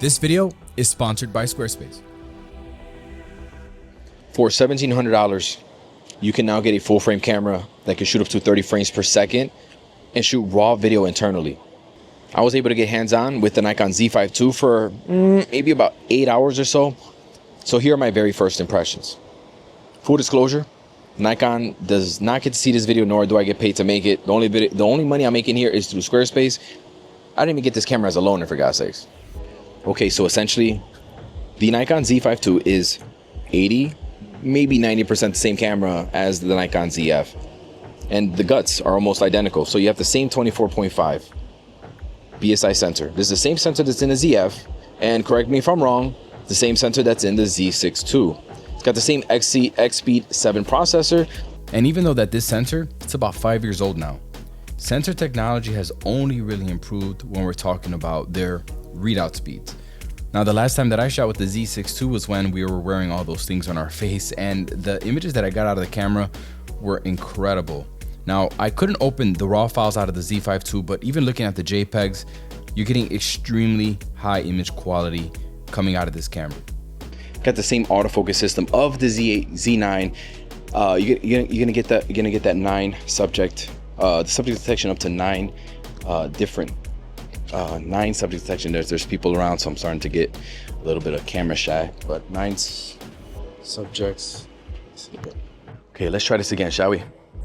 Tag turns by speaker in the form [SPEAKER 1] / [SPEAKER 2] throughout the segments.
[SPEAKER 1] This video is sponsored by Squarespace.
[SPEAKER 2] For $1,700, you can now get a full frame camera that can shoot up to 30 frames per second and shoot raw video internally. I was able to get hands-on with the Nikon Z5II for maybe about 8 hours or so. So here are my very first impressions. Full disclosure, Nikon does not get to see this video, nor do I get paid to make it. The only money I'm making here is through Squarespace. I didn't even get this camera as a loaner, for God's sakes. Okay, so essentially, the Nikon Z5II is 80, maybe 90% the same camera as the Nikon ZF. And the guts are almost identical. So you have the same 24.5 BSI sensor. This is the same sensor that's in the ZF, and correct me if I'm wrong, the same sensor that's in the Z6II. It's got the same X-Speed 7 processor.
[SPEAKER 1] And even though that this sensor, it's about 5 years old now, sensor technology has only really improved when we're talking about their readout speeds. Now, the last time that I shot with the Z6II was when we were wearing all those things on our face, and the images that I got out of the camera were incredible. Now, I couldn't open the raw files out of the Z5II, but even looking at the JPEGs, you're getting extremely high image quality coming out of this camera.
[SPEAKER 2] Got the same autofocus system of the Z8, Z9. You're gonna get that 9 subject, the subject detection up to 9 different 9 subject detection. There's people around, so I'm starting to get a little bit of camera shy. But 9 subjects. Okay, let's try this again, shall we?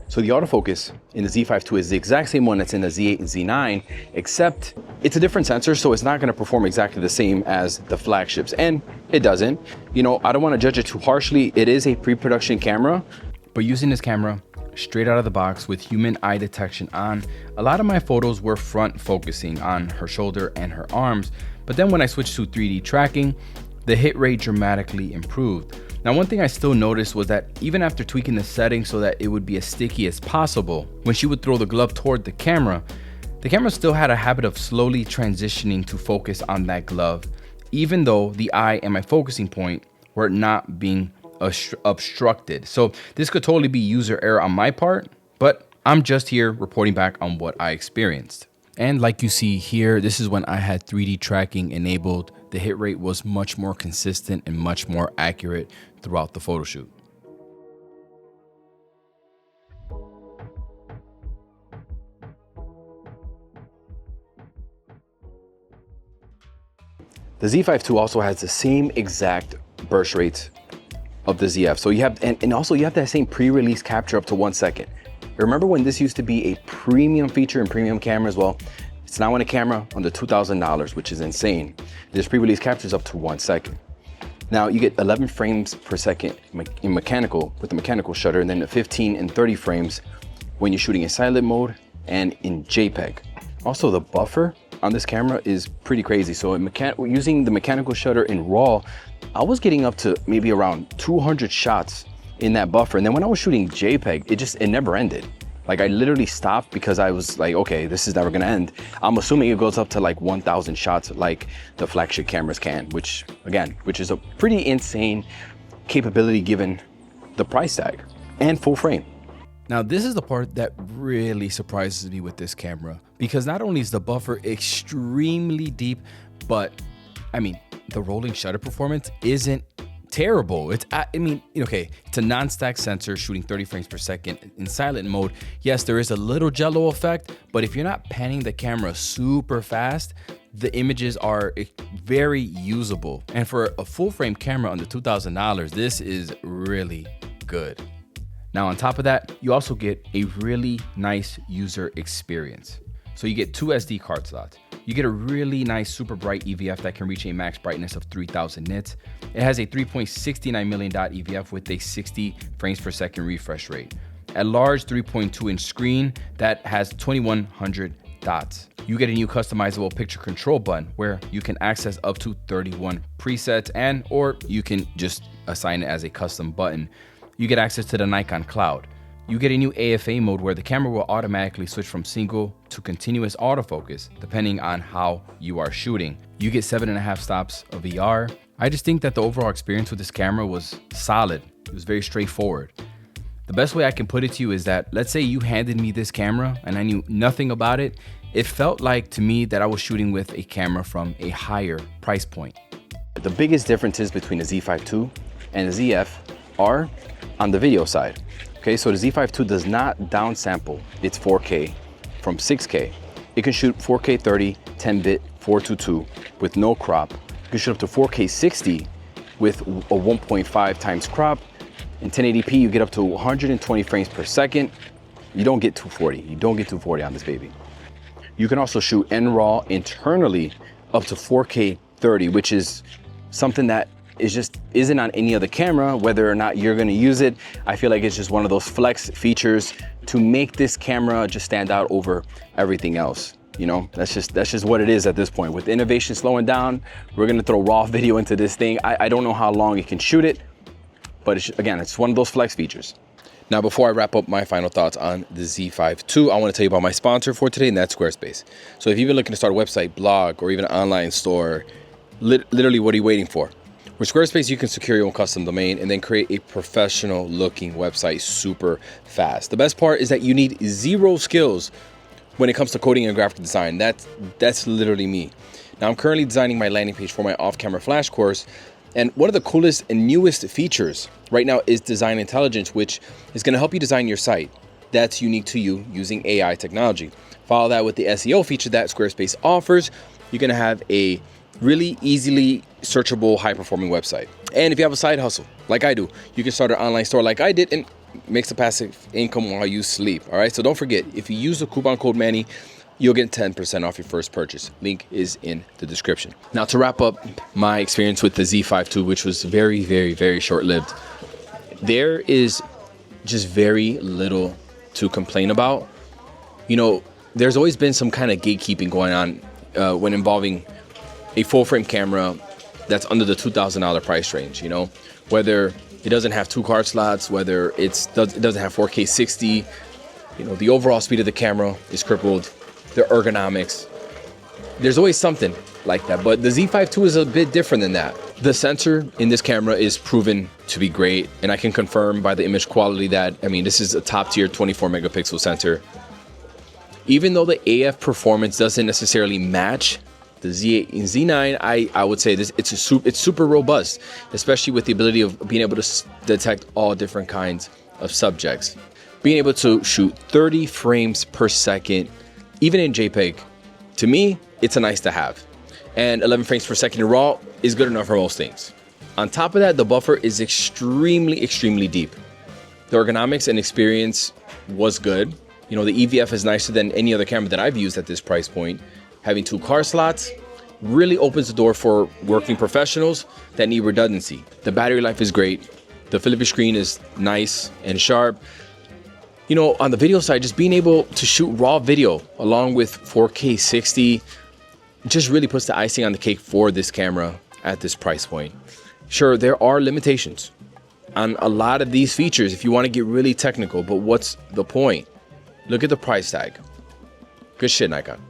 [SPEAKER 2] So the autofocus in the Z5II is the exact same one that's in the Z8 and Z9, except it's a different sensor, so it's not going to perform exactly the same as the flagships, and it doesn't. You know, I don't want to judge it too harshly. It is a pre-production camera,
[SPEAKER 1] but using this camera straight out of the box with human eye detection on, a lot of my photos were front focusing on her shoulder and her arms. But then when I switched to 3D tracking, the hit rate dramatically improved. Now, one thing I still noticed was that even after tweaking the settings so that it would be as sticky as possible, when she would throw the glove toward the camera still had a habit of slowly transitioning to focus on that glove, even though the eye and my focusing point were not being obstructed. So this could totally be user error on my part, but I'm just here reporting back on what I experienced. And like you see here, this is when I had 3D tracking enabled. The hit rate was much more consistent and much more accurate throughout the photo shoot.
[SPEAKER 2] the Z5II also has the same exact burst rates of the ZF. So you have, and also you have that same pre-release capture up to 1 second. Remember when this used to be a premium feature in premium cameras? Well, it's now in a camera under $2,000, which is insane. This pre-release captures up to 1 second. Now you get 11 frames per second in mechanical with the mechanical shutter, and then 15 and 30 frames when you're shooting in silent mode and in JPEG. Also, the buffer on this camera is pretty crazy. So using the mechanical shutter in RAW, I was getting up to maybe around 200 shots in that buffer. And then when I was shooting JPEG, it never ended. Like, I literally stopped because I was like, okay, this is never gonna end. I'm assuming it goes up to like 1,000 shots like the flagship cameras can, which is a pretty insane capability given the price tag and full frame.
[SPEAKER 1] Now, this is the part that really surprises me with this camera, because not only is the buffer extremely deep, but I mean, the rolling shutter performance isn't terrible. It's a non-stack sensor shooting 30 frames per second in silent mode. Yes, there is a little jello effect, but if you're not panning the camera super fast, the images are very usable. And for a full frame camera under $2,000, this is really good. Now, on top of that, you also get a really nice user experience. So you get 2 SD card slots. You get a really nice super bright EVF that can reach a max brightness of 3000 nits. It has a 3.69 million dot EVF with a 60 frames per second refresh rate. A large 3.2 inch screen that has 2100 dots. You get a new customizable picture control button where you can access up to 31 presets, or you can just assign it as a custom button. You get access to the Nikon Cloud. You get a new AFA mode where the camera will automatically switch from single to continuous autofocus depending on how you are shooting. You get 7.5 stops of VR. I just think that the overall experience with this camera was solid. It was very straightforward. The best way I can put it to you is that, let's say you handed me this camera and I knew nothing about it, it felt like to me that I was shooting with a camera from a higher price point.
[SPEAKER 2] The biggest differences between the Z5II and the ZF are on the video side. Okay, so the Z5II does not downsample its 4K from 6K. It can shoot 4K 30, 10-bit, 422 with no crop. You can shoot up to 4K 60 with a 1.5 times crop. In 1080p, you get up to 120 frames per second. You don't get 240. You don't get 240 on this baby. You can also shoot NRAW internally up to 4K 30, which is something that isn't on any other camera, whether or not you're gonna use it. I feel like it's just one of those flex features to make this camera just stand out over everything else. You know, that's just what it is at this point. With innovation slowing down, we're gonna throw raw video into this thing. I don't know how long it can shoot it, but it's one of those flex features.
[SPEAKER 1] Now, before I wrap up my final thoughts on the Z5II, I want to tell you about my sponsor for today, and that's Squarespace. So if you've been looking to start a website, blog, or even an online store, literally, what are you waiting for? With Squarespace, you can secure your own custom domain and then create a professional looking website super fast. The best part is that you need zero skills when it comes to coding and graphic design. That's literally me. Now, I'm currently designing my landing page for my off-camera flash course, and one of the coolest and newest features right now is Design Intelligence, which is going to help you design your site that's unique to you using AI technology. Follow that with the SEO feature that Squarespace offers. You're going to have a really easily searchable, high-performing website. And if you have a side hustle, like I do, you can start an online store like I did and make some passive income while you sleep. All right, so don't forget, if you use the coupon code Manny, you'll get 10% off your first purchase. Link is in the description. Now, to wrap up my experience with the Z5II, which was very, very, very short-lived, there is just very little to complain about. You know, there's always been some kind of gatekeeping going on when involving a full-frame camera that's under the $2,000 price range, you know, whether it doesn't have 2 card slots, whether it doesn't have 4K 60, you know, the overall speed of the camera is crippled, the ergonomics. There's always something like that, but the Z5II is a bit different than that. The sensor in this camera is proven to be great, and I can confirm by the image quality that, I mean, this is a top-tier 24 megapixel sensor. Even though the AF performance doesn't necessarily match the Z8 and Z9, I would say it's super robust, especially with the ability of being able to detect all different kinds of subjects. Being able to shoot 30 frames per second, even in JPEG, to me, it's a nice to have. And 11 frames per second in RAW is good enough for most things. On top of that, the buffer is extremely, extremely deep. The ergonomics and experience was good. You know, the EVF is nicer than any other camera that I've used at this price point. Having 2 card slots really opens the door for working professionals that need redundancy. The battery life is great. The Philips screen is nice and sharp. You know, on the video side, just being able to shoot raw video along with 4K 60 just really puts the icing on the cake for this camera at this price point. Sure, there are limitations on a lot of these features if you want to get really technical, but what's the point? Look at the price tag. Good shit, Nikon.